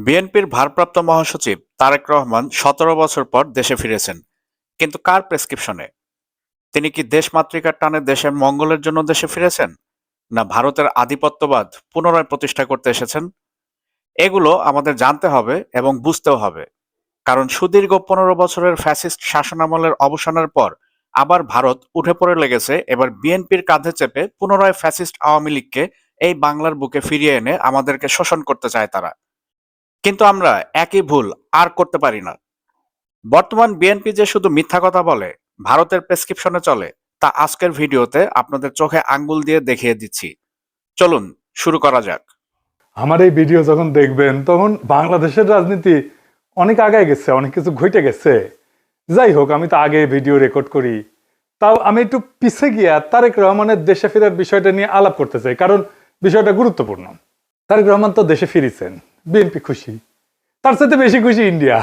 বিএনপির ভারপ্রাপ্ত মহাসচিব তারেক রহমান ১৭ বছর পর দেশে ফিরেছেন, কিন্তু কার প্রেসক্রিপশনে? তিনি কি দেশমাতৃকার টানে দেশের মঙ্গলের জন্য দেশে ফিরেছেন, না ভারতের আধিপত্যবাদ পুনরায় প্রতিষ্ঠা করতে এসেছেন? এগুলো আমাদের জানতে হবে এবং বুঝতেও হবে, কারণ সুদীর্ঘ ১৫ বছরের ফ্যাসিস্ট শাসনামলের অবসানের পর আবার ভারত উঠে পড়ে লেগেছে। এবার বিএনপির কাঁধে চেপে পুনরায় ফ্যাসিস্ট আওয়ামী লীগকে এই বাংলার বুকে ফিরিয়ে এনে আমাদেরকে শোষণ করতে চায় তারা। কিন্তু আমরা একই ভুল আর করতে পারি না। বর্তমান বিএনপি যে শুধু মিথ্যা কথা বলে, ভারতের প্রেসক্রিপশনে চলে, তা আজকের ভিডিওতে আপনাদের চোখে আঙ্গুল দিয়ে দেখিয়ে দিচ্ছি। চলুন শুরু করা যাক। আমার এই ভিডিও যখন দেখবেন তখন বাংলাদেশের রাজনীতি অনেক আগায় গেছে, অনেক কিছু ঘটে গেছে। যাই হোক, আমি তো আগে ভিডিও রেকর্ড করি, তাও আমি একটু পিছে গিয়া তারেক রহমানের দেশে ফেরার বিষয়টা নিয়ে আলাপ করতে চাই, কারণ বিষয়টা গুরুত্বপূর্ণ। তারেক রহমান তো দেশে ফিরেছেন, বিএনপি খুশি, তার সাথে বেশি খুশি ইন্ডিয়া।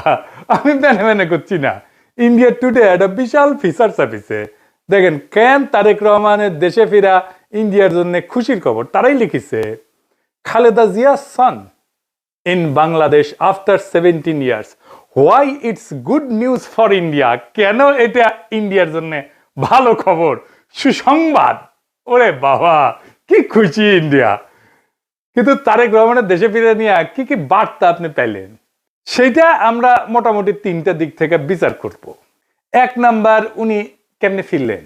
আমি মেনে মেনে করছি না, ইন্ডিয়া টুডে একটা বিশাল ফিচার ছাপিছে। দেখেন কেন তারেক রহমানের দেশে ফেরা ইন্ডিয়ার জন্য খুশির খবর, তারাই লিখিছে Khaleda জিয়া's son in Bangladesh after 17 years. Why it's good news for India? কেন এটা ইন্ডিয়ার জন্য ভালো খবর, সুসংবাদ? ওরে বাবা, কি খুশি ইন্ডিয়া! কিন্তু তারেক রহমানের দেশে ফিরে নিয়ে কি কি বার্তা আপনি পেলেন, সেইটা আমরা মোটামুটি তিনটা দিক থেকে বিচার করব। এক নাম্বার, উনি কেমনে ফিরলেন,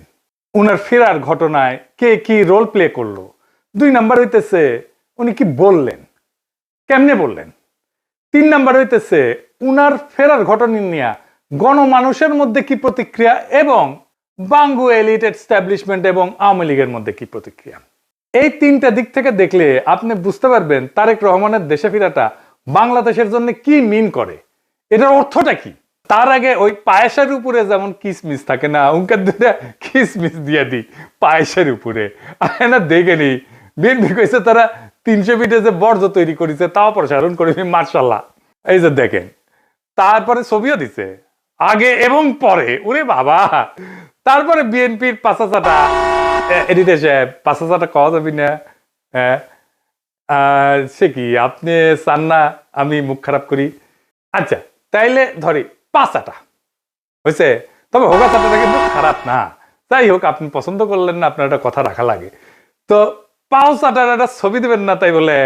উনার ফেরার ঘটনায় কে কি রোল প্লে করলো। দুই নাম্বার হইতেছে উনি কি বললেন, কেমনে বললেন। তিন নাম্বার হইতেছে উনার ফেরার ঘটনা নিয়ে গণমানুষের মধ্যে কি প্রতিক্রিয়া, এবং বাঙ্গু এলিট এস্টাবলিশমেন্ট এবং আওয়ামী লীগের মধ্যে কি প্রতিক্রিয়া। এই তিনটা দিক থেকে দেখলে আপনি বুঝতে পারবেন তারেক রহমানের দেশে ফেরাটা বাংলাদেশের জন্য কি মিন করে, এটার অর্থটা কি। তার আগে ওই পায়েসের উপরে যেমন কিসমিস থাকে না, উনকার দুটা কিসমিস দিয়ে দিই পায়েসের উপরে। না দেখে নি বিএনপি কইছে তারা ৩০০ ফিটে যে বর্জ্য তৈরি করেছে তাও প্রসারণ করে, মার্শাল্লাহ। এই যে দেখেন, তারপরে ছবিও দিছে আগে এবং পরে, ওরে বাবা। তারপরে বিএনপির পাঁচাচাটা এডিটে সাহেব, পাঁচাচাটা কওয়া যাবি না, হ্যাঁ সে কি আপনি চান না আমি মুখ খারাপ করি? আচ্ছা তাইলে ধরি পাঁচাটা হয়েছে, তবে হোগা চাটাটা কিন্তু খারাপ না। যাই হোক, আপনি পছন্দ করলেন না, আপনার একটা কথা রাখা লাগে। তো পাও চাটার একটা ছবি দেবেন না, তাই বলে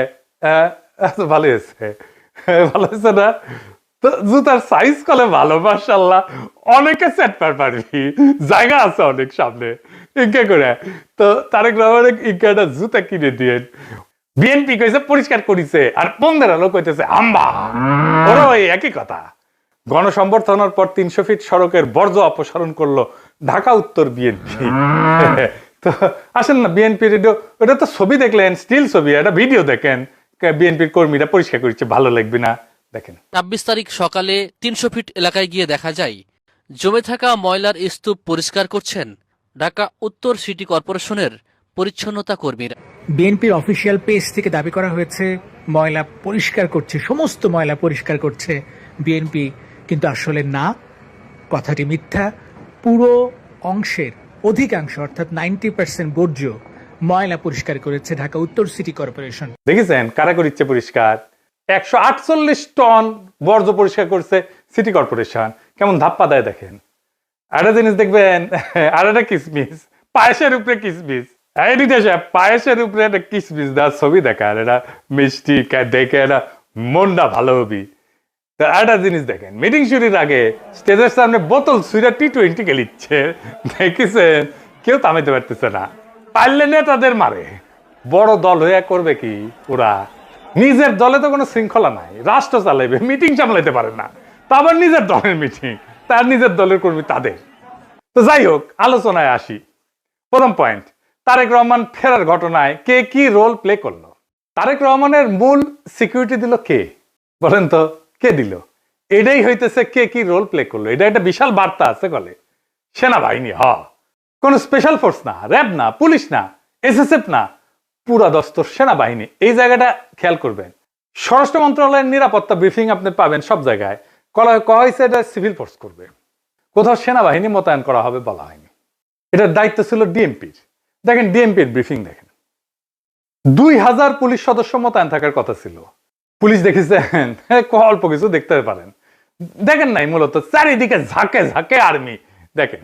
ভালো হয়েছে, ভালো হয়েছে না? তো জুতার সাইজ কলে ভালো, মাশাআল্লাহ, অনেকে সেট পারবি, জায়গা আছে অনেক সামনে, ইনকা করে। তো তারেক রহমানের ইনকাটা জুতা কিনে দিয়ে বিএনপি কইছে পরিষ্কার করিছে, আর ১৫ লোক কইতেছে আম্বা। ওরা ওই একই কথা। গণসংবর্ধনার পর ৩০০ ফিট সড়কের বর্জ্য অপসারণ করলো ঢাকা উত্তর বিএনপি। তো আসেন না বিএনপি রেডিও, ওটা তো ছবি দেখলেন, স্টিল ছবি, একটা ভিডিও দেখেন, বিএনপির কর্মীরা পরিষ্কার করছে, ভালো লাগবে না? দেখেন ২৬ তারিখ সকালে ৩০০ ফিট এলাকায় গিয়ে দেখা যায় জমে থাকা ময়লার স্তূপ পরিষ্কার করছেন ঢাকা উত্তর সিটি কর্পোরেশনের পরিচ্ছন্নতা কর্মীরা। বিএনপির অফিসিয়াল পেজ থেকে দাবি করা হয়েছে ময়লা পরিষ্কার করছে, সমস্ত ময়লা পরিষ্কার করছে বিএনপি, কিন্তু আসলে না, কথাটি মিথ্যা। পুরো অংশের অধিকাংশ অর্থাৎ 90% বর্জ্য ময়লা পরিষ্কার করেছে ঢাকা উত্তর সিটি কর্পোরেশন। দেখেছেন কারা করিচ্ছে পরিষ্কার? ১৪৮ টন বর্জ্য পরিষ্কার করছে সিটি কর্পোরেশন। কেমন ধাপ্পা দেয় দেখেন। একটা জিনিস দেখবেন, আর একটা কিসমিস, পায়েসের উপরে কিসমিস, পায়েসের উপরে একটা কিসমিস দেওয়ার ছবি দেখার, এটা মিষ্টি দেখে এটা মনটা ভালো হবি। একটা জিনিস দেখেন, মিটিং শুরুর আগে স্টেজের সামনে বোতল ছুঁড়া T20 খেলিচ্ছে, দেখেছেন? কেউ থামাইতে পারতেছে না, পারলে নেতাদের মারে। বড় দল হয়ে করবে কি ওরা? নিজের দলে তো কোনো শৃঙ্খলা নাই, রাষ্ট্র চালাইবে, মিটিং সামলাইতে পারে না, তা আবার নিজের দলের মিটিং, তার নিজের দলের কর্মী তাদের। তো যাই হোক, আলোচনায় আসি। প্রথম পয়েন্ট, তারেক রহমান ফেরার ঘটনায় কে কি রোল প্লে করলো। তারেক রহমানের মূল সিকিউরিটি দিল কে বলেন তো? কে দিল? এটাই হইতেছে কে কি রোল প্লে করলো। এটা একটা বিশাল বার্তা আছে বলে। সেনাবাহিনী, কোন স্পেশাল ফোর্স না, র্যাব না, পুলিশ না, এসএসএফ না, পুরা দস্তর সেনাবাহিনী। এই জায়গাটা খেয়াল করবেন। স্বরাষ্ট্র মন্ত্রণালয়ের নিরাপত্তা ব্রিফিং আপনি পাবেন সব জায়গায়, কয়া হয়েছে এটা সিভিল ফোর্স করবে, কোথাও সেনাবাহিনী মোতায়েন করা হবে বলা হয়নি। এটার দায়িত্ব ছিল ডিএমপির। দেখেন ডিএমপির ব্রিফিং দেখেন, ২০০০ পুলিশ সদস্য মোতায়েন থাকার কথা ছিল, পুলিশ দেখেছেন? অল্প কিছু দেখতে পারেন, দেখেন নাই মূলত চারিদিকে ঝাঁকে ঝাঁকে আর্মি দেখেন।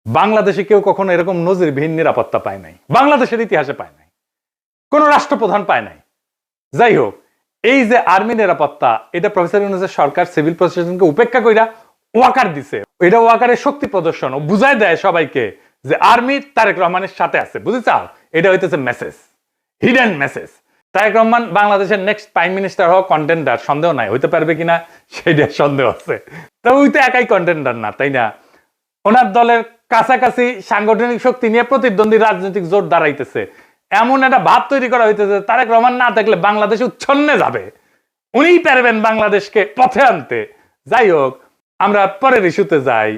বাংলাদেশে কেউ কখনো এরকম নজিরবিহীন নিরাপত্তা পায় নাই, বাংলাদেশের ইতিহাসে পায় নাই, কোন রাষ্ট্রপ্রধান পায় নাই। যাই হোক, এই যে আর্মি নিরাপত্তা, এটা প্রফেসর ইউনূসের সরকার সিভিল প্রশাসনকে উপেক্ষা কইরা ওয়াকার দিছে। এটা ওয়াকারের শক্তি প্রদর্শন, ও বুঝায় দেয় সবাইকে যে আর্মি তারেক রহমানের সাথে আছে। বুঝেছ? এটা হইতেছে message, hidden message. Tarique Rahman বাংলাদেশের নেক্সট প্রাইম মিনিস্টার হওয়া কন্টেন্ডার, সন্দেহ নাই। হইতে পারবে কিনা সেটা সন্দেহ আছে। তা ওই তো একাই কন্টেন্ডার না, তাই না? ওনার দলের কাছাকাছি সাংগঠনিক শক্তি নিয়ে প্রতিদ্বন্দ্বী রাজনৈতিক জোট দাঁড়াইতেছে। এমন একটা ভাব তৈরি করা হইতেছে তারেক রহমান না থাকলে বাংলাদেশ উচ্ছন্নে যাবে, উনিই পারবেন বাংলাদেশকে পথে আনতে। যাই হোক, আমরা পরের ইস্যুতে যাই।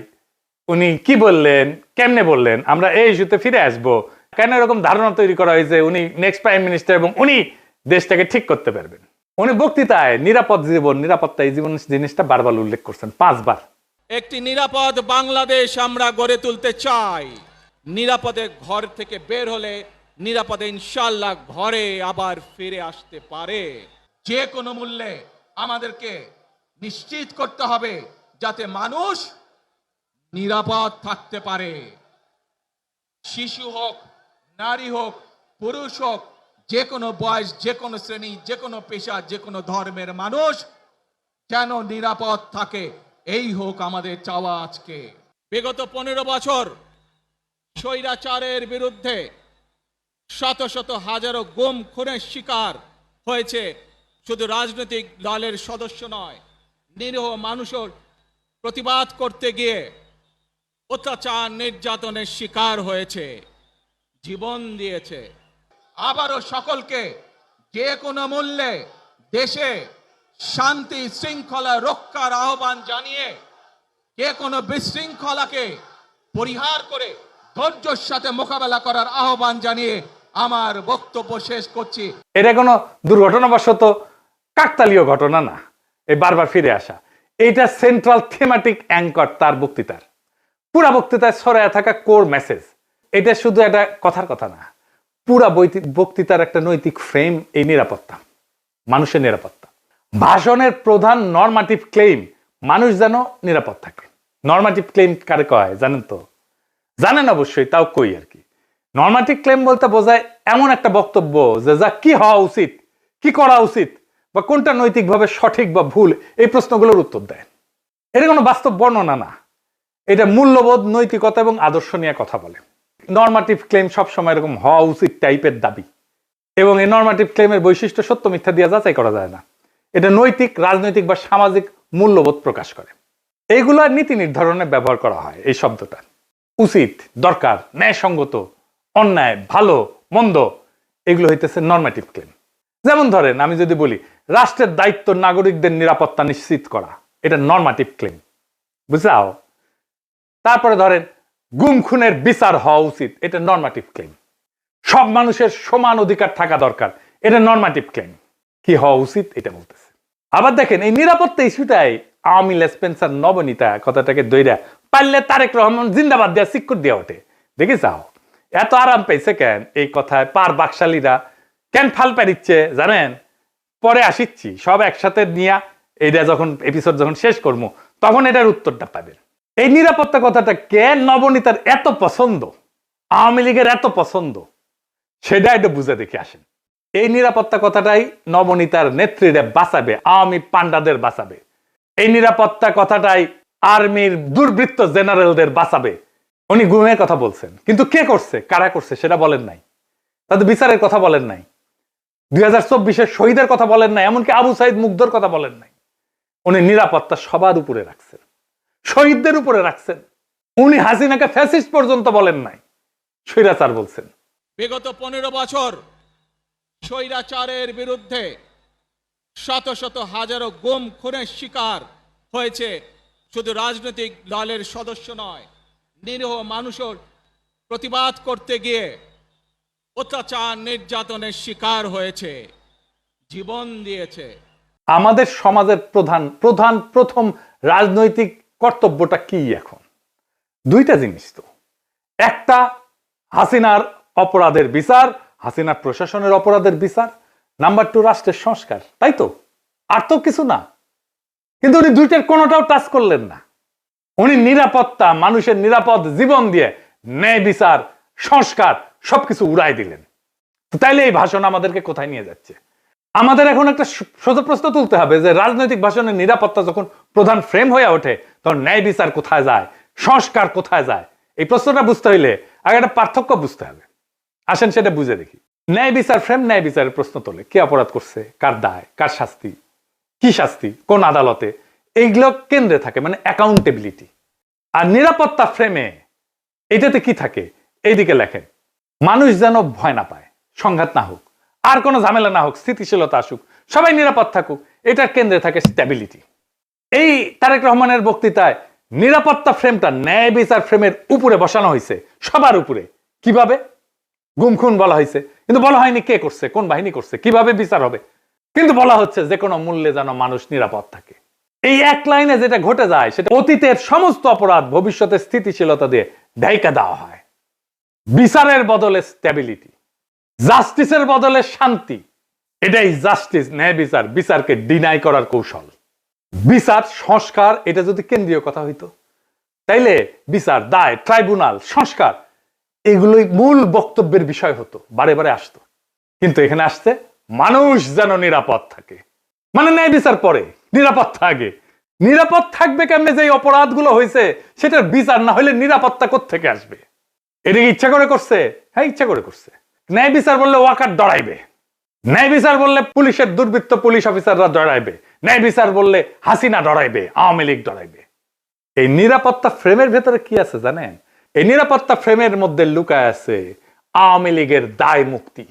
উনি কি বললেন, কেমনে বললেন, আমরা এই ইস্যুতে ফিরে আসবো। কেন এরকম ধারণা তৈরি করা হয়েছে উনি নেক্সট প্রাইম মিনিস্টার এবং উনি দেশটাকে ঠিক করতে পারবেন? উনি বক্তৃতায় নিরাপদ জীবন, নিরাপত্তা এই জীবন জিনিসটা বারবার উল্লেখ করছেন, 5 বার। একটি নিরাপদ বাংলাদেশ আমরা গড়ে তুলতে চাই। নিরাপদে ঘর থেকে বের হলে নিরাপদে ইনশাআল্লাহ ঘরে আবার ফিরে আসতে পারে। যে কোনো মূল্যে আমাদেরকে নিশ্চিত করতে হবে যাতে মানুষ নিরাপদ থাকতে পারে। শিশু হোক, নারী হোক, পুরুষ হোক, যে কোনো বয়স, যে কোনো শ্রেণী, যে কোনো পেশা, যে কোনো ধর্মের মানুষ যেন নিরাপদ থাকে, এই হোক আমাদের চাওয়া। আজকে বিগত 15 বছর স্বৈরাচারের বিরুদ্ধে শত শত হাজারো গুম খুনের শিকার হয়েছে। শুধু রাজনৈতিক দলের সদস্য নয়, নিরীহ মানুষের প্রতিবাদ করতে গিয়ে অত্যাচার নির্যাতনের শিকার হয়েছে, জীবন দিয়েছে। আবারও সকলকে যে কোনো মূল্যে দেশে শান্তি শৃঙ্খলা রক্ষার আহ্বান জানিয়ে যে কোনো বিশৃঙ্খলাকে পরিহার করে ধৈর্যের সাথে মোকাবেলা করার আহ্বান জানিয়ে আমার বক্তব্য শেষ করছি। এটা কোনো দুর্ঘটনাবশত কাকতালীয় ঘটনা না, এই বারবার ফিরে আসা, এইটা সেন্ট্রাল থিমেটিক অ্যাঙ্কর তার বক্তৃতার। পুরা বক্তৃতায় ছড়ায় থাকা কোর মেসেজ। এটা শুধু একটা কথার কথা না, পুরা বক্তৃতার একটা নৈতিক ফ্রেম এই নিরাপত্তা, মানুষের নিরাপত্তা। ভাষণের প্রধান নরমাটিভ ক্লেম মানুষ যেন নিরাপদ থাকে। নরমাটিভ ক্লেম কারে কয় জানেন তো? জানেন অবশ্যই, তাও কই আর কি। নরমাটিভ ক্লেম বলতে বোঝায় এমন একটা বক্তব্য যে যা কি হওয়া উচিত, কি করা উচিত, বা কোনটা নৈতিকভাবে সঠিক বা ভুল, এই প্রশ্নগুলোর উত্তর দেয়। এটা কোনো বাস্তব বর্ণনা না, এটা মূল্যবোধ, নৈতিকতা এবং আদর্শ নিয়ে কথা বলে। নরমাটিভ ক্লেম সবসময় এরকম হওয়া উচিত টাইপের দাবি, এবং এই নরমাটিভ ক্লেমের বৈশিষ্ট্য সত্য মিথ্যা দিয়ে যাচাই করা যায় না। এটা নৈতিক, রাজনৈতিক বা সামাজিক মূল্যবোধ প্রকাশ করে। এইগুলো নীতি নির্ধারণে ব্যবহার করা হয়। এই শব্দটা উচিত, দরকার, ন্যায়সঙ্গত, অন্যায়, ভালো, মন্দ, এগুলো হইতেছে নরমাটিভ ক্লেম। যেমন ধরেন, আমি যদি বলি রাষ্ট্রের দায়িত্ব নাগরিকদের নিরাপত্তা নিশ্চিত করা, এটা নরমাটিভ ক্লেম, বুঝাও। তারপরে ধরেন গুম খুনের বিচার হওয়া উচিত, এটা নরমাটিভ ক্লেম। সব মানুষের সমান অধিকার থাকা দরকার, এটা নরমাটিভ ক্লেম। কি হওয়া উচিত এটা বলতেছে। আবার দেখেন, এই নিরাপত্তা ইস্যুটাই আওয়ামী লেসপেন্সার নবনীতা কথাটাকে দইরা পারলে তারেক রহমান জিন্দাবাদ দেওয়া সিক্কুর দেওয়া ওঠে। দেখে যাও এত আরাম পেয়েছে কেন এই কথায়, পার বাকশালীরা কেন ফাল পারিচ্ছে জানেন? পরে আসিচ্ছি, সব একসাথে নিয়ে এইটা যখন এপিসোড যখন শেষ করবো তখন এটার উত্তরটা পাবেন। এই নিরাপত্তা কথাটা কেন নবনীতার এত পছন্দ, আওয়ামী লীগের এত পছন্দ, সেটা একটু বুঝে দেখে আসেন। এই নিরাপত্তা কথাটাই নবনীতার নেত্রীরা বাঁচাবে, আওয়ামী পান্ডাদের বাঁচাবে। এই নিরাপত্তা কথাটাই আর্মির দুর্বৃত্ত জেনারেলদের বাঁচাবে। উনি গুমের কথা বলছেন, কিন্তু কে করছে, কারা করছে সেটা বলেন নাই। তাদের বিচারের কথা বলেন নাই, 2024-এর শহীদের কথা বলেন নাই, এমনকি আবু সাইদ মুগ্ধর কথা বলেন নাই। উনি নিরাপত্তা সবার উপরে রাখছেন, শহীদদের উপরে রাখছেন। উনি হাসিনাকে ফ্যাসিস্ট পর্যন্ত বলেন নাই, স্বৈরাচার বলছেন। বিগত 15 বছর স্বৈরাচারের বিরুদ্ধে শত শত হাজারো গুম খুনের শিকার হয়েছে। শুধু রাজনৈতিক দলের সদস্য নয়, নিরীহ মানুষের প্রতিবাদ করতে গিয়ে অত্যাচার নির্যাতনের শিকার হয়েছে, জীবন দিয়েছে। আমাদের সমাজের প্রথম রাজনৈতিক কর্তব্যটা কি এখন? দুইটা জিনিস তো, একটা হাসিনার অপরাধের বিচার, হাসিনার প্রশাসনের অপরাধের বিচার, নাম্বার 2 রাষ্ট্রের সংস্কার, তাই তো? আর তো কিছু না। কিন্তু উনি দুইটার কোনোটাও টাচ করলেন না। উনি নিরাপত্তা, মানুষের নিরাপদ জীবন দিয়ে ন্যায় বিচার, সংস্কার সবকিছু উড়াই দিলেন। তো তাইলে এই ভাষণ আমাদেরকে কোথায় নিয়ে যাচ্ছে? আমাদের এখন একটা সোজা প্রশ্ন তুলতে হবে যে রাজনৈতিক ভাষণের নিরাপত্তা যখন প্রধান ফ্রেম হয়ে ওঠে, তখন ন্যায় বিচার কোথায় যায়, সংস্কার কোথায় যায়? এই প্রশ্নটা বুঝতে হইলে আগে একটা পার্থক্য বুঝতে হবে। আসেন সেটা বুঝে দেখি। ন্যায় বিচার ফ্রেম ন্যায় বিচারের প্রশ্ন তোলে, কে অপরাধ করছে, কার দায়, কার শাস্তি, কি শাস্তি, কোন আদালতে, এইগুলো কেন্দ্রে থাকে, মানে অ্যাকাউন্টেবিলিটি। আর নিরাপত্তা ফ্রেমে এটাতে কি থাকে? এইদিকে লেখেন, মানুষ যেন ভয় না পায়, সংঘাত না হোক, আর কোনো ঝামেলা না হোক, স্থিতিশীলতা আসুক, সবাই নিরাপদ থাকুক, এটার কেন্দ্রে থাকে স্ট্যাবিলিটি। এই তারেক রহমানের বক্তৃতায় নিরাপত্তা ফ্রেমটা ন্যায় বিচার ফ্রেমের উপরে বসানো হয়েছে, সবার উপরে। কিভাবে? গুম খুন বলা হয়েছে, কিন্তু বলা হয়নি কে করছে, কোন বাহিনী করছে, কিভাবে বিচার হবে। কিন্তু বলা হচ্ছে যে কোনো মূল্যে যেন মানুষ নিরাপদ থাকে। এই এক লাইনে যেটা ঘটে যায়, সেটা অতীতের সমস্ত অপরাধ ভবিষ্যতের স্থিতিশীলতা দিয়ে ঢাইকা দেওয়া হয়। বিচারের বদলে স্ট্যাবিলিটি, জাস্টিসের বদলে শান্তি, এটাই জাস্টিস, ন্যায় বিচার, বিচারকে ডিনাই করার কৌশল। বিচার, সংস্কার, এটা যদি কেন্দ্রীয় কথা হইতো, তাইলে বিচার, দায়, ট্রাইব্যুনাল, সংস্কার এগুলোই মূল বক্তব্যের বিষয় হতো, বারে বারে আসতো। কিন্তু এখানে আসছে মানুষ যেন নিরাপদ থাকে, মানে ন্যায় বিচার পরে, নিরাপত্তা আগে। নিরাপদ থাকবে কেমনে? যে অপরাধগুলো হয়েছে সেটার বিচার না হলে নিরাপত্তা কোত্থেকে আসবে? এটা কি ইচ্ছা করে করছে? হ্যাঁ, ইচ্ছা করে করছে। ন্যায় বিচার বললে ওয়াকার ডরাইবে, ন্যায় বিচার বললে পুলিশের দুর্বৃত্ত পুলিশ অফিসাররা ডরাইবে, ন্যায় বিচার বললে হাসিনা ডরাইবে, আওয়ামী লীগ ডরাইবে। এই নিরাপত্তা ফ্রেমের ভেতরে কি আছে জানেন? এই নিরাপত্তা ফ্রেমের মধ্যে লুকায় আছে আওয়ামী লীগের দায় মুক্তি।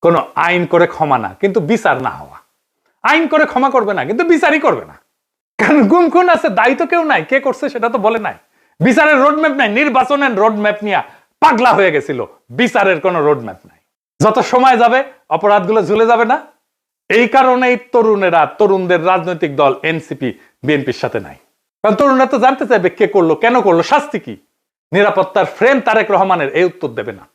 কোনো আইন করে ক্ষমা না, কিন্তু বিচার না হওয়া। আইন করে ক্ষমা করবে না, কিন্তু বিচারই করবে না। কারণ গুম খুন আছে, দায়ী তো কেউ নাই, কে করছে সেটা তো বলে নাই। বিচারের রোডম্যাপ নাই, নির্বাচনের রোডম্যাপ নিয়ে পাগলা হয়ে গেছিল। বিচারের কোনো রোডম্যাপ নাই। যত সময় যাবে অপরাধগুলো ঝুলে যাবে না? এই কারণেই তরুণেরা, তরুণদের রাজনৈতিক দল এনসিপি বিএনপির সাথে নাই। কারণ তরুণরা তো জানতে চাইবে কে করলো, কেন করলো, শাস্তি কি। নিরাপত্তার ফ্রেম তারেক রহমানের এই উত্তর দেবে না।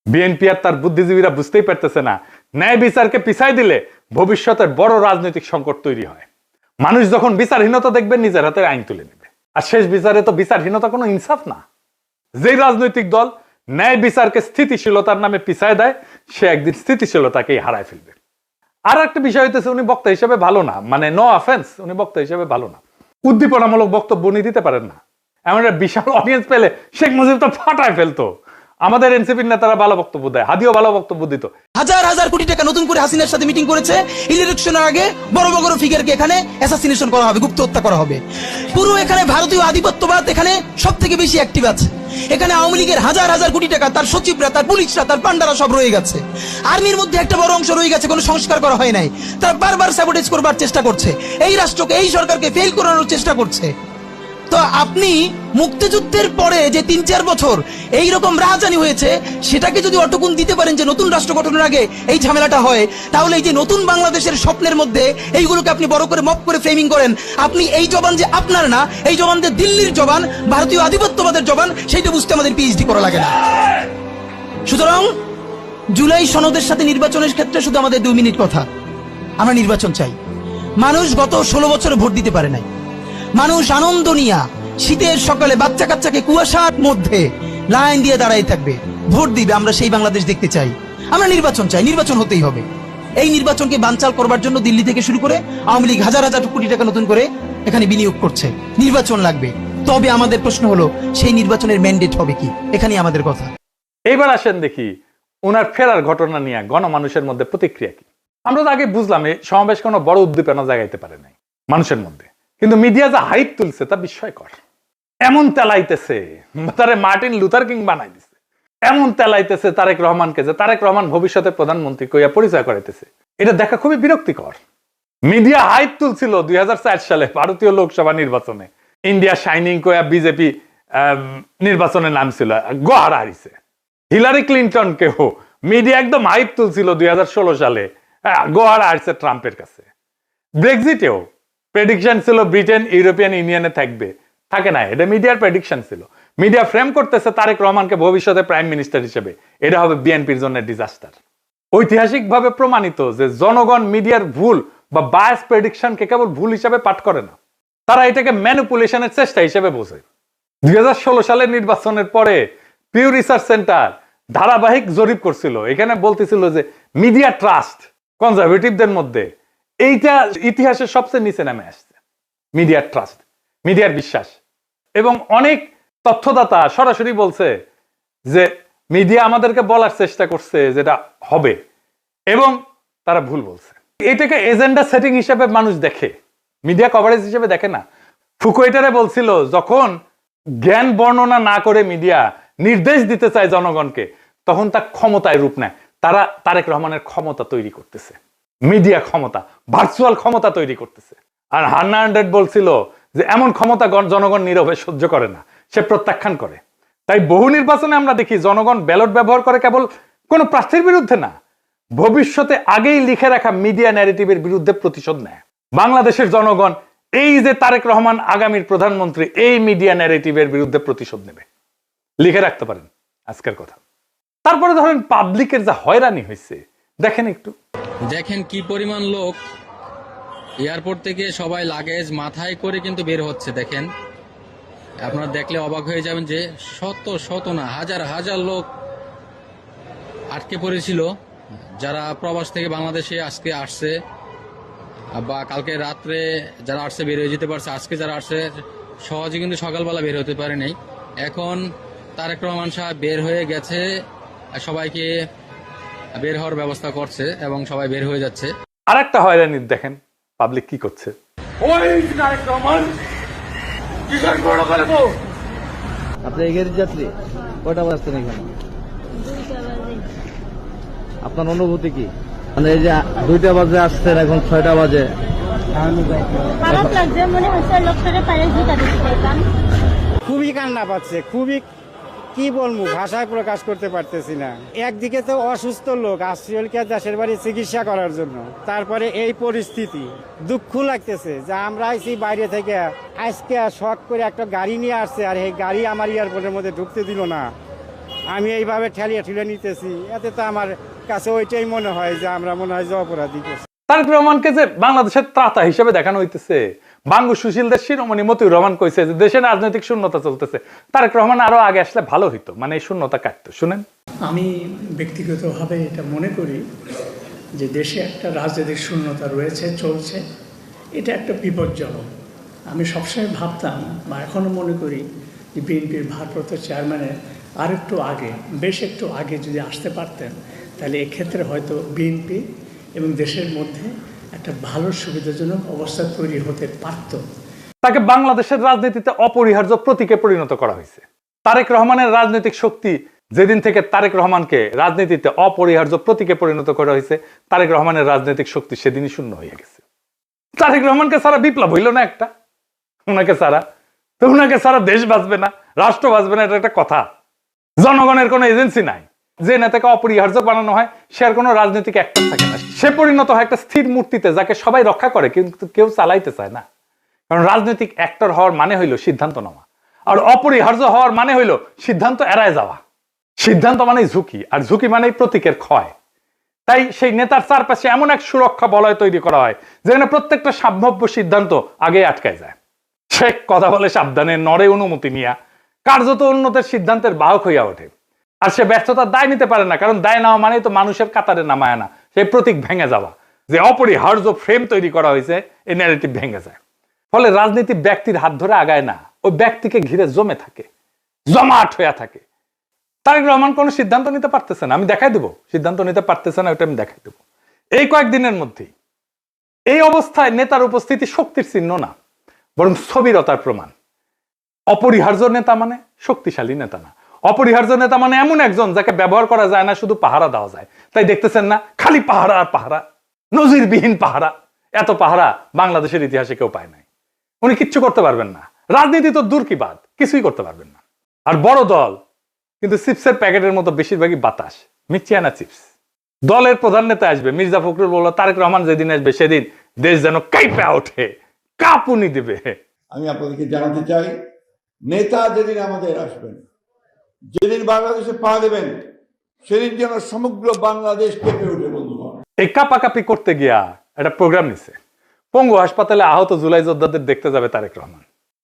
বিএনপি আর তার বুদ্ধিজীবীরা বুঝতেই পারতেছে না, ন্যায় বিচারকে পিছাই দিলে ভবিষ্যতের বড় রাজনৈতিক সংকট তৈরি হয়। মানুষ যখন বিচারহীনতা দেখবে, নিজের হাতে আইন তুলে নেবে। আর শেষ বিচারে তো বিচারহীনতা কোনো ইনসাফ না। যে রাজনৈতিক দল ন্যায় বিচারকে স্থিতিশীলতার নামে পিছায় দেয়, সে একদিন স্থিতিশীলতাকেই হারায় ফেলবে। আর একটা বিষয় হইতেছে, উনি বক্তা হিসেবে ভালো না, মানে নো অফেন্স, উনি বক্তা হিসেবে ভালো না। উদ্দীপনামূলক বক্তব্য উনি দিতে পারেন না। এমন একটা বিশাল অডিয়েন্স পেলে শেখ মুজিব তো ফাটায় ফেলতো। আমাদের এনসিপির নেতারা ভালো বক্তব্য দেয়, হাদিও ভালো বক্তব্য দিত। হাজার হাজার কোটি টাকা নতুন করে হাসিনার সাথে মিটিং করেছে। ইলেকশনের আগে বড় বড় ফিগারকে এখানে অ্যাসাসিনেশন করা হবে, গুপ্ত হত্যা করা হবে। পুরো এখানে ভারতীয় আধিপত্যবাদ এখানে সব থেকে বেশি অ্যাক্টিভ আছে। এখানে আওয়ামী লীগের হাজার হাজার কোটি টাকা, তার সচিবরা, তার পুলিশরা, তার পান্ডারা সব রয়ে গেছে। আর্মির মধ্যে একটা বড় অংশ রয়ে গেছে, কোনো সংস্কার করা হয় নাই। তারা বারবার স্যাবোটেজ করবার চেষ্টা করছে, এই রাষ্ট্রকে, এই সরকারকে ফেল করানোর চেষ্টা করছে। তো আপনি মুক্তিযুদ্ধের পরে যে ৩-৪ বছর এইরকম রাজধানী হয়েছে, সেটাকে যদি অটকুন দিতে পারেন যে নতুন রাষ্ট্র গঠনের আগে এই ঝামেলাটা হয়, তাহলে এই যে নতুন বাংলাদেশের স্বপ্নের মধ্যে এইগুলোকে আপনি বড় করে মপ করে ফ্রেমিং করেন। আপনি এই জবান যে আপনার না, এই জবান যে দিল্লির জবান, ভারতীয় আধিপত্যবাদের জবান, সেইটা বুঝতে আমাদের পিএইচডি করা লাগে না। সুতরাং জুলাই সনদের সাথে নির্বাচনের ক্ষেত্রে শুধু আমাদের 2 মিনিট কথা। আমরা নির্বাচন চাই। মানুষ গত 16 বছরে ভোট দিতে পারে নাই। মানুষ আনন্দ নিয়া শীতের সকালে বাচ্চা কাচ্চাকে কুয়াশার মধ্যে লাইন দিয়ে দাঁড়াই থাকবে, ভোট দিবে। আমরা সেই বাংলাদেশ দেখতে চাই। আমরা নির্বাচন চাই, নির্বাচন হতেই হবে। এই নির্বাচনকে বানচাল করবার জন্য দিল্লি থেকে শুরু করে আওয়ামী লীগ হাজার হাজার কোটি টাকা নতুন করে এখানে বিনিয়োগ করছে। নির্বাচন লাগবে। তবে আমাদের প্রশ্ন হলো, সেই নির্বাচনের ম্যান্ডেট হবে কি? এখানেই আমাদের কথা। এইবার আসেন দেখি ওনার ফেরার ঘটনা নিয়ে গণমানুষের মধ্যে প্রতিক্রিয়া কি। আমরা তো আগে বুঝলাম এই সমাবেশ কোনো বড় উদ্দীপনা জাগাইতে পারে নাই মানুষের মধ্যে, কিন্তু মিডিয়া যা হাইপ তুলছে তা বিস্ময়কর। এমন তেলাইতেছে, তারে মার্টিন লুথার কিং বানাই দিছে। এমন তেলাইতেছে তারেক রহমানকে যে তারেক রহমান ভবিষ্যতের প্রধানমন্ত্রী কইয়া পরিচয় করাইতেছে। এটা দেখা খুবই বিরক্তিকর। মিডিয়া হাইপ তুলছিল 2004 সালে ভারতীয় লোকসভা নির্বাচনে, ইন্ডিয়া শাইনিং কইয়া বিজেপি নির্বাচনে নামছিল, গোহারা হারিছে। হিলারি ক্লিন্টন কেও মিডিয়া একদম হাইপ তুলছিল 2016 সালে, গোহারা হারছে ট্রাম্পের কাছে। ব্রেক্সিটেও প্রেডিকশন ছিল ব্রিটেন ইউরোপিয়ান ইউনিয়নে থাকবে, থাকে না, এটা মিডিয়ার প্রেডিকশন ছিল। মিডিয়া ফ্রেম করতেছে তারেক রহমানকে ভবিষ্যতে প্রাইম মিনিস্টার হিসেবে, এটা হবে বিএনপির জন্য ডিজাস্টার। ঐতিহাসিকভাবে প্রমাণিত যে জনগণ মিডিয়ার ভুল বা বায়াস প্রেডিকশনকে কেবল ভুল হিসাবে পাঠ করে না, তারা এটাকে ম্যানিপুলেশনের চেষ্টা হিসেবে বোঝে। 2016 সালের নির্বাচনের পরে পিউ রিসার্চ সেন্টার ধারাবাহিক জরিপ করছিল, এখানে বলতেছিল যে মিডিয়া ট্রাস্ট কনজারভেটিভদের মধ্যে এইটা ইতিহাসের সবচেয়ে নিচে নামে আসছে। মিডিয়ার ট্রাস্ট, মিডিয়ার বিশ্বাস। এবং অনেক তথ্যদাতা সরাসরি বলছে যে মিডিয়া আমাদেরকে বলার চেষ্টা করছে যেটা হবে, এবং তারা ভুল বলছে। এটাকে এজেন্ডা সেটিং হিসেবে মানুষ দেখে, মিডিয়া কভারেজ হিসেবে দেখে না। ফুকুয়েটারে বলছিল যখন জ্ঞান বর্ণনা না করে মিডিয়া নির্দেশ দিতে চায় জনগণকে, তখন তা ক্ষমতায় রূপ নেয়। তারা তারেক রহমানের ক্ষমতা তৈরি করতেছে, মিডিয়া ক্ষমতা, ভার্চুয়াল ক্ষমতা তৈরি করতেছে। আর হান্না আন্ড্রেড বলছিল যে এমন ক্ষমতা জনগণ নীরবে সহ্য করে না, সে প্রত্যাখ্যান করে। তাই বহু নির্বাচনে আমরা দেখি জনগণ ব্যালট ব্যবহার করে কেবল কোনো প্রার্থীর বিরুদ্ধে না, ভবিষ্যতে আগেই লিখে রাখা মিডিয়া ন্যারেটিভের বিরুদ্ধে প্রতিশোধ নেয়। বাংলাদেশের জনগণ এই যে তারেক রহমান আগামীর প্রধানমন্ত্রী, এই মিডিয়া ন্যারেটিভের বিরুদ্ধে প্রতিশোধ নেবে, লিখে রাখতে পারেন আজকের কথা। তারপরে ধরেন পাবলিকের যা হয়রানি হয়েছে দেখেন একটু, দেখেন কি পরিমাণ লোক এয়ারপোর্ট থেকে সবাই লাগেজ মাথায় করে কিন্তু বের হচ্ছে। দেখেন, আপনারা দেখলে অবাক হয়ে যাবেন যে শত শত না হাজার হাজার লোক আটকে পড়েছিল, যারা প্রবাস থেকে বাংলাদেশে আজকে আসছে বা কালকে রাত্রে যারা আসছে বের হয়ে যেতে পারছে, আজকে যারা আসছে সহজে কিন্তু সকালবেলা বের হতে পারে নাই। এখন তারেক রহমান সাহেব বের হয়ে গেছে, সবাইকে বের হওয়ার ব্যবস্থা করছে এবং সবাই বের হয়ে যাচ্ছে। আর একটা হয়রানি দেখেন পাবলিক কি করছে। আপনি এই গাড়ির যাত্রী কয়টা বাজছেন এখানে? আপনার অনুভূতি কি? মানে এই যে 2টা বাজে আসছেন, এখন 6টা বাজে। খারাপ লাগছে, মনে হচ্ছে লোকটাকে পায়ে ঝুঁকা দিতে চাইতাম। খুবই কান্না পাচ্ছে, খুবই কি বলবো, ভাষায় প্রকাশ করতে পারতেছি না। একদিকে তো অসুস্থ লোক আসছে দেশের বাড়ি চিকিৎসা করার জন্য, তারপরে এই পরিস্থিতি, দুঃখ লাগতেছে যে আমরা আইছি বাইরে থেকে, আজকে শখ করে একটা গাড়ি নিয়ে আসছে, আর এই গাড়ি আমার এয়ারপোর্টের মধ্যে ঢুকতে দিল না। আমি এইভাবে ঠেলিয়ে ঠেলে নিতেছি, এতে তো আমার কাছে ওইটাই মনে হয় যে আমরা মনে হয় যে অপরাধী করছি। তারেক রহমানকে যে বাংলাদেশের ত্রাতা হিসেবে দেখানো হইতেছে, বাঙ্গু সুশীলদের শিরোমণি মতিউর রহমান কইছে যে দেশে রাজনৈতিক শূন্যতা চলতেছে, তারেক রহমান আরো আগে আসলে ভালো হইতো, মানে এই শূন্যতা কাটতো। শুনেন, আমি ব্যক্তিগতভাবে এটা মনে করি যে দেশে একটা রাজনৈতিক শূন্যতা রয়েছে, চলছে, এটা একটা বিপজ্জনক। আমি সবসময় ভাবতাম বা এখনও মনে করি যে বিএনপির ভারপ্রাপ্ত চেয়ারম্যানের আর একটু আগে, বেশ একটু আগে যদি আসতে পারতেন, তাহলে এক্ষেত্রে হয়তো বিএনপি এবং দেশের মধ্যে একটা ভালো সুবিধাজনক অবস্থা তৈরি হতে পারত। তাকে বাংলাদেশের রাজনীতিতে অপরিহার্য প্রতীকে পরিণত করা হয়েছে। তারেক রহমানের রাজনৈতিক শক্তি যেদিন থেকে তারেক রহমানকে রাজনীতিতে অপরিহার্য প্রতীকে পরিণত করা হয়েছে, তারেক রহমানের রাজনৈতিক শক্তি সেদিনই শূন্য হয়ে গেছে। তারেক রহমানকে সারা বিপ্লব হইল না একটা, ওনাকে সারা তো ওনাকে সারা দেশ বাঁচবে না, রাষ্ট্র বাঁচবে না, এটা একটা কথা। জনগণের কোনো এজেন্সি নাই, যে নেতাকে অপরিহার্য বানানো হয় সে আর কোনো রাজনৈতিক অ্যাক্টর থাকে না, সে পরিণত হয় একটা স্থির মূর্তিতে যাকে সবাই রক্ষা করে কিন্তু কেউ চালাইতে চায় না। কারণ রাজনৈতিক অ্যাক্টর হওয়ার মানে হইল সিদ্ধান্ত নেওয়া, আর অপরিহার্য হওয়ার মানে হইল সিদ্ধান্ত এড়ায় যাওয়া। সিদ্ধান্ত মানেই ঝুঁকি, আর ঝুঁকি মানেই প্রতীকের ক্ষয়। তাই সেই নেতার চারপাশে এমন এক সুরক্ষা বলয় তৈরি করা হয় যেখানে প্রত্যেকটা সম্ভাব্য সিদ্ধান্ত আগে আটকায় যায়। সে কথা বলে সাবধানে, নড়ে অনুমতি নিয়া, কার্যত উন্নতের সিদ্ধান্তের বাহক হইয়া ওঠে। আর সে ব্যর্থতার দায় নিতে পারে না, কারণ দায় নেওয়া মানেই তো মানুষের কাতারে নামায় না, সেই প্রতীক ভেঙে যাওয়া। যে অপরিহার্য ফ্রেম তৈরি করা হয়েছে, এই ন্যারেটিভ ভেঙে যায়। ফলে রাজনীতি ব্যক্তির হাত ধরে আগায় না, ওই ব্যক্তিকে ঘিরে জমে থাকে, জমাট হইয়া থাকে। তারেক রহমান কোনো সিদ্ধান্ত নিতে পারতেছে না, আমি দেখাই দেবো সিদ্ধান্ত নিতে পারতেছে না, ওটা আমি দেখাই দেবো এই কয়েকদিনের মধ্যেই। এই অবস্থায় নেতার উপস্থিতি শক্তির চিহ্ন না, বরং স্থবিরতার প্রমাণ। অপরিহার্য নেতা মানে শক্তিশালী নেতা না, অপরিহার্য নেতা মানে এমন একজন যাকে ব্যবহার করা যায় না, শুধু পাহারা দেওয়া যায়। তাই দেখতেছেন না, খালি পাহারা আর পাহারা, নজিরবিহীন পাহারা। এত পাহারা বাংলাদেশের ইতিহাসে কেউ পায় নাই। উনি কিচ্ছু করতে পারবেন না, রাজনীতি তো দূর কি বাদ, কিছুই করতে পারবেন না। আর বড় দল কিন্তু চিপসের প্যাকেটের মতো বেশিরভাগই বাতাস, মিচিয়ানা চিপস। দলের প্রধান নেতা আসবে, মির্জা ফখরুল বলল তারেক রহমান যেদিন আসবে সেদিন দেশ যেন কাইপা ওঠে, কাঁপুনি দেবে। আমি আপনাদেরকে জানাতে চাই, নেতা যেদিন আমাদের আসবেন, যেদিন বাংলাদেশে পা দেবেন, সেদিন যেন সমগ্র বাংলাদেশ কেঁপে ওঠে বন্ধুগণ। এই কাপাকাপি করতে গিয়া একটা প্রোগ্রাম নিছে, পঙ্গু হাসপাতালে আহত জুলাই যোদ্ধাদের দেখতে যাবে তারেক রহমান।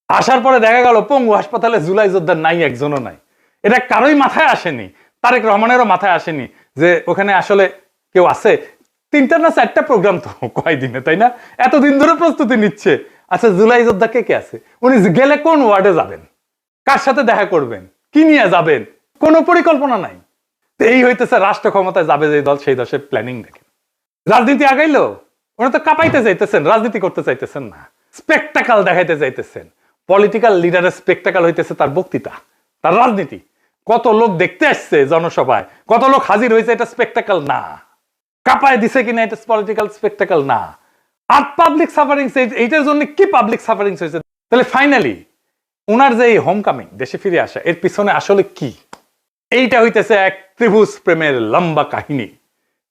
আসার পরে দেখা গেল পঙ্গু হাসপাতালে জুলাই যোদ্ধা নাই, একজনও নাই। এটা কারোই মাথায় আসেনি, তারেক রহমানেরও মাথায় আসেনি যে ওখানে আসলে কেউ আছে। 3টা না 4টা প্রোগ্রাম তো কয়দিনে, তাই না? এতদিন ধরে প্রস্তুতি নিচ্ছে। আচ্ছা, জুলাই যোদ্ধা কে কে আছে? উনি গেলে কোন ওয়ার্ডে যাবেন, কার সাথে দেখা করবেন, কি নিয়ে যাবেন, কোনো পরিকল্পনা নাই। এই হইতেছে রাষ্ট্র ক্ষমতায় যাবে যে দল, সেই দশের প্ল্যানিং দেখেন। রাজনীতি আগাইলো, ওরা তো কাঁপাইতে চাইতেছেন, রাজনীতি করতে চাইতেছেন না, স্পেকটাকাল দেখাইতে চাইতেছেন। পলিটিক্যাল লিডারের স্পেকটাকাল হইতেছে তার বক্তৃতা, তার রাজনীতি। কত লোক দেখতে আসছে জনসভায়, কত লোক হাজির হয়েছে, এটা স্পেকটাকাল না। কাঁপায় দিছে কিনা এটা পলিটিক্যাল স্পেকটাকাল না। আর পাবলিক সাফারিংস, এইটার জন্য কি পাবলিক সাফারিংস হয়েছে? তাহলে ফাইনালি ওনার যে এই হোম কামিং, দেশে ফিরে আসা, এর পিছনে আসলে কি? এইটা হইতেছে এক ত্রিভুজ প্রেমের লম্বা কাহিনী।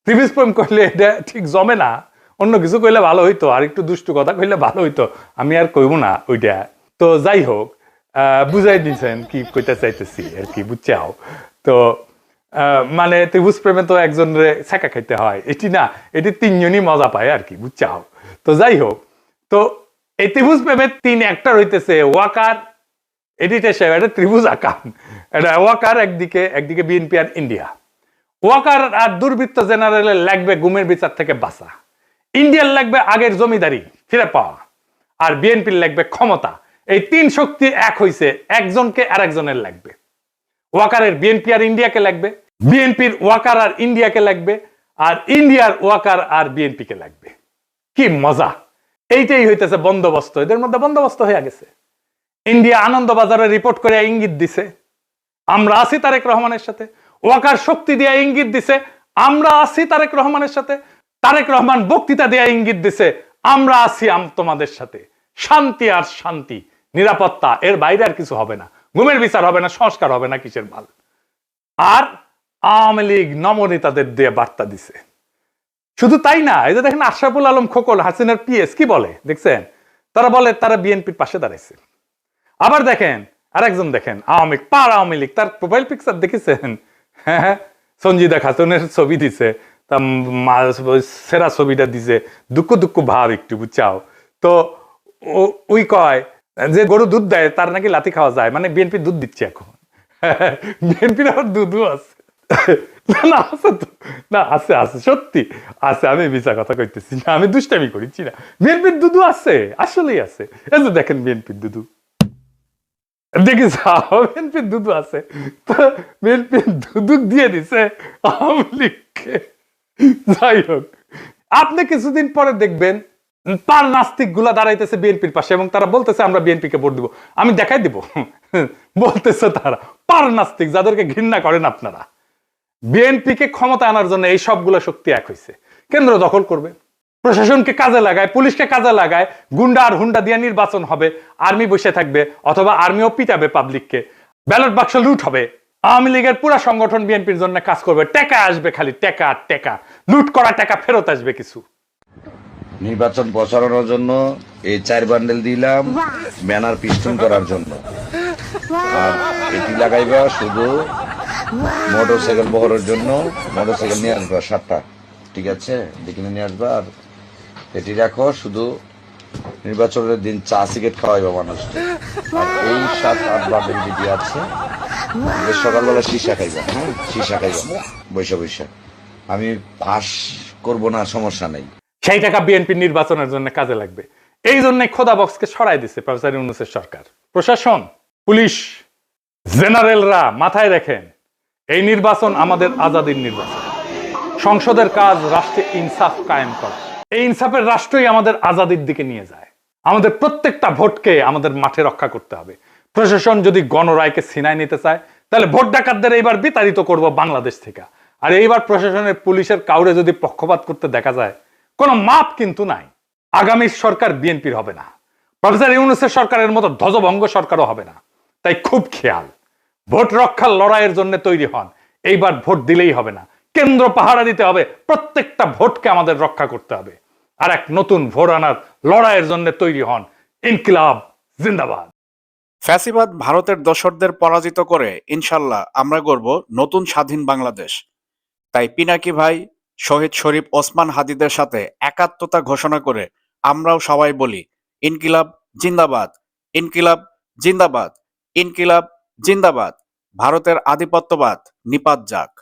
ত্রিভুজ প্রেম কইলে এটা ঠিক জমে না, অন্য কিছু কইলে ভালো হইতো, আর একটু দুষ্টু কথা কইলে ভালো হইতো, আমি আর কইব না ওইটা। তো যাই হোক, বুঝাই দিয়েছেন কি কইতে চাইতেছি আর কি, বুঝছাও তো। মানে ত্রিভুজ প্রেমে তো একজনের ছেঁকা খাইতে হয়, এটি না, এটি 3জনই মজা পায় আর কি, বুঝছাও তো। যাই হোক, তো এই ত্রিভুজ প্রেমের 3 অ্যাক্টর হইতেছে ওয়াকার, এডিটর সাহেব, এটা ত্রিভুজ আকাম, এটা ওয়াকার একদিকে বিএনপি আর ইন্ডিয়া। ওয়াকার আর দুর্বৃত্ত জেনারেলের লাগবে গুমের বিচার থেকে বাঁচা, ইন্ডিয়ার লাগবে আগের জমিদারি ফিরে পাওয়া, আর বিএনপির লাগবে ক্ষমতা। এই 3 শক্তি এক হইছে, একজনকে আর একজনের লাগবে। ওয়াকারের বিএনপি আর ইন্ডিয়াকে লাগবে, বিএনপির ওয়াকার আর ইন্ডিয়াকে লাগবে, আর ইন্ডিয়ার ওয়াকার আর বিএনপি কে লাগবে। কি মজা! এইটাই হইতেছে বন্দোবস্ত, এদের মধ্যে বন্দোবস্ত হয়ে গেছে। ইন্ডিয়া আনন্দবাজারে রিপোর্ট করে ইঙ্গিত দিছে আমরা আছি তারেক রহমানের সাথে, ওয়াকার শক্তি দিয়ে ইঙ্গিত দিছে আমরা আছি তারেক রহমানের সাথে, তারেক রহমান বক্তৃতা দিয়ে ইঙ্গিত দিছে আমরা আছি তোমাদের সাথে। শান্তি আর শান্তি, নিরাপত্তা, এর বাইরে আর কিছু হবে না। গুমের বিচার হবে না, সংস্কার হবে না, কিসের ভাল। আর আওয়ামী লীগ নমনেতাদের দিয়ে বার্তা দিছে। শুধু তাই না, এই যে দেখেন আশরাফুল আলম খোকন, হাসিনার পিএস, কি বলে দেখছেন? তারা বলে তারা বিএনপির পাশে দাঁড়াইছে। আবার দেখেন আরেকজন, দেখেন আওয়ামী লীগ, তার প্রোফাইল পিকচার দেখেছেন? হ্যাঁ, সঞ্জিদা খাতুনের ছবি দিছে, তা সেরা ছবিটা দিছে, দুঃখ দুঃখ ভাব একটু, বুঝছাও তো। ওই কয় যে গরু দুধ দেয় তার নাকি লাথি খাওয়া যায়, মানে বিএনপি দুধ দিচ্ছে এখন। বিএনপির আবার দুধও আছে না? আছে তো, না আছে, আছে, সত্যি আছে। আমি মিছা কথা কইতেছি না, আমি দুষ্টামি করিছি না। বিএনপির দুধু আছে, আসলেই আছে। এই যে দেখেন বিএনপির দুধু, দেখি বিএনপির দুধু আছে, বিএনপির দুধু দিয়ে দিছে আওয়ামী লীগকে। যাই হোক, আপনি কিছুদিন পরে দেখবেন পার নাস্তিক গুলা দাঁড়াইতেছে বিএনপির পাশে, এবং তারা বলতেছে আমরা বিএনপি কে ভোট দিব। আমি দেখাই দিব, বলতেছে তারা পার নাস্তিক, যাদেরকে ঘৃণা করেন আপনারা। বিএনপি কে ক্ষমতা আনার জন্য এই সবগুলো শক্তি এক হয়েছে। কেন্দ্র দখল করবে, প্রশাসনকে কাজে লাগায়, পুলিশকে কাজে লাগায়, গুন্ডা আর হুন্ডা দিয়ে নির্বাচন হবে, আর্মি বসে থাকবে, অথবা আর্মিও পিটাবে পাবলিককে, ব্যালট বাক্স লুট হবে। আওয়ামী লীগের পুরো সংগঠন বিএনপির জন্য কাজ করবে, টাকা আসবে, খালি টাকা আর টাকা, লুট করা টাকা ফেরত আসবে কিছু। নির্বাচন প্রচারণার জন্য এই 4 বান্ডেল দিলাম, ব্যানার পিস্টন করার জন্য। আর এটি লাগাইবা শুধু মোটরসাইকেল বহরের জন্য, মোটরসাইকেল নিয়ে আসবা 7টা, ঠিক আছে, দেখিনে নিয়ে আসবা। আর এটি রাখো শুধু নির্বাচনের দিন চা সিগারেট খাওয়াইবা মানুষকে। আর এই 7-8 বান্ডেল যদি আছে, সকালবেলা সীসা খাইবা, হ্যাঁ সীসা খাইবা বৈশা বৈশা। আমি পাস করবো না, সমস্যা নাই। সেই টাকা বিএনপি নির্বাচনের জন্য কাজে লাগবে। এই জন্য খোদা বক্সকে সরাই দিচ্ছে প্রফেসর ইউনূসের সরকার। প্রশাসন, পুলিশ, জেনারেলরা মাথায় রাখেন, এই নির্বাচন আমাদের আজাদির নির্বাচন। সংসদের কাজ রাষ্ট্রে ইনসাফ কায়েম করা। এই ইনসাফের রাষ্ট্রই আমাদের আজাদির দিকে নিয়ে যায়। আমাদের প্রত্যেকটা ভোটকে আমাদের মাঠে রক্ষা করতে হবে। প্রশাসন যদি গণরায়কে ছিনায় নিতে চায়, তাহলে ভোট ডাকাতদের এইবার বিতাড়িত করব বাংলাদেশ থেকে। আর এইবার প্রশাসনের, পুলিশের কাউরে যদি পক্ষপাত করতে দেখা যায়, কোনো মাপ কিন্তু নাই। আগামী সরকার বিএনপির হবে না, প্রফেসর ইউনূসের সরকারের মতো ধ্বজভঙ্গ সরকারও হবে না। তাই খুব খেয়াল, ভোট রক্ষার লড়াইয়ের জন্য তৈরি হন। এইবার ভোট দিলেই হবে না, কেন্দ্র পাহারা দিতে হবে, প্রত্যেকটা ভোটকে আমাদের রক্ষা করতে হবে। আর এক নতুন ভোট আনার লড়াইয়ের জন্য তৈরি হন। ইনকিলাব জিন্দাবাদ। ফ্যাসিবাদ ভারতের দোসরদের পরাজিত করে ইনশাল্লাহ আমরা গড়ব নতুন স্বাধীন বাংলাদেশ। তাই পিনাকি ভাই, শহীদ শরীফ ওসমান হাদিদের সাথে একাত্মতা ঘোষণা করে আমরাও সবাই বলি ইনকিলাব জিন্দাবাদ, ইনকিলাব জিন্দাবাদ, ইনকিলাব জিন্দাবাদ। ভারতের আধিপত্যবাদ নিপাত যাক।